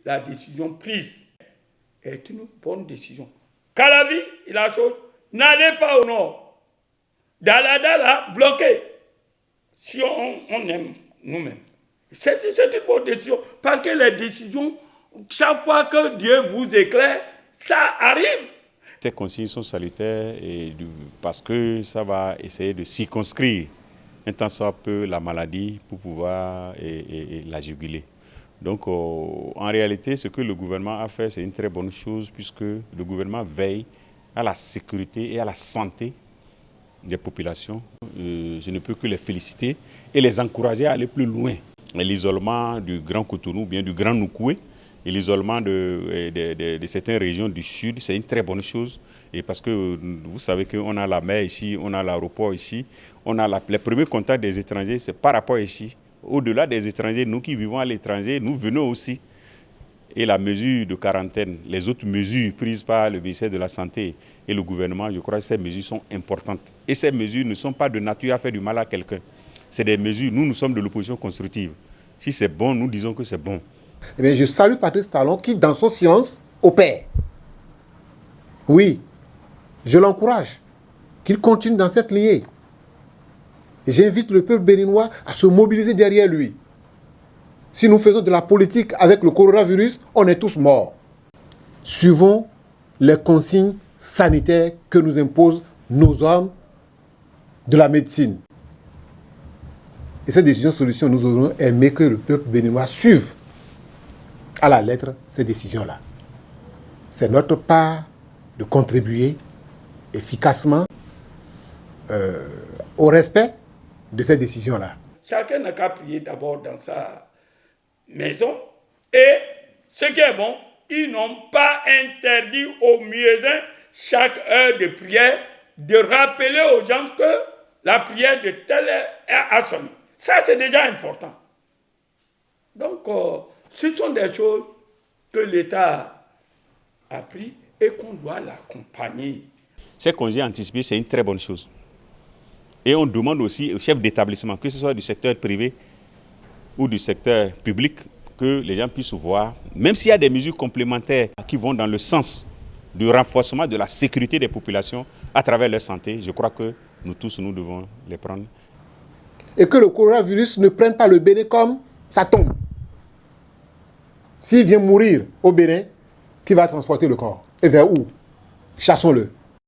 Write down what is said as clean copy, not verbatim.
la décision prise est une bonne décision. Calavi, il a chose, n'allez pas au nord. Dala, bloqué. Si on aime nous-mêmes. C'est une bonne décision. Parce que les décisions, chaque fois que Dieu vous éclaire, ça arrive. Ces consignes sont salutaires parce que ça va essayer de circonscrire un tant soit peu la maladie pour pouvoir la juguler. Donc en réalité, ce que le gouvernement a fait, c'est une très bonne chose puisque le gouvernement veille à la sécurité et à la santé des populations. Je ne peux que les féliciter et les encourager à aller plus loin. L'isolement du Grand Cotonou, bien du Grand Noukoué, et l'isolement de certaines régions du sud, c'est une très bonne chose. Et parce que vous savez qu'on a la mer ici, on a l'aéroport ici, on a les premiers contacts des étrangers, c'est par rapport ici. Au-delà des étrangers, nous qui vivons à l'étranger, nous venons aussi. Et la mesure de quarantaine, les autres mesures prises par le ministère de la Santé et le gouvernement, je crois que ces mesures sont importantes. Et ces mesures ne sont pas de nature à faire du mal à quelqu'un. C'est des mesures, nous sommes de l'opposition constructive. Si c'est bon, nous disons que c'est bon. Eh bien, je salue Patrice Talon qui, dans son silence, opère. Oui, je l'encourage, qu'il continue dans cette lignée. Et j'invite le peuple béninois à se mobiliser derrière lui. Si nous faisons de la politique avec le coronavirus, on est tous morts. Suivons les consignes sanitaires que nous imposent nos hommes de la médecine. Et cette décision solution, nous aurions aimé que le peuple béninois suive à la lettre ces décisions-là. C'est notre part de contribuer efficacement au respect de ces décisions-là. Chacun n'a qu'à prier d'abord dans sa maison. Et ce qui est bon, ils n'ont pas interdit aux muezzins, chaque heure de prière, de rappeler aux gens que la prière de telle heure a sonné. Ça, c'est déjà important. Donc, ce sont des choses que l'État a pris et qu'on doit l'accompagner. Ces congés anticipés, c'est une très bonne chose. Et on demande aussi aux chefs d'établissement, que ce soit du secteur privé ou du secteur public, que les gens puissent voir, même s'il y a des mesures complémentaires qui vont dans le sens du renforcement de la sécurité des populations à travers leur santé, je crois que nous tous, nous devons les prendre. Et que le coronavirus ne prenne pas le Bénin comme ça tombe. S'il vient mourir au Bénin, qui va transporter le corps? Et vers où? Chassons-le.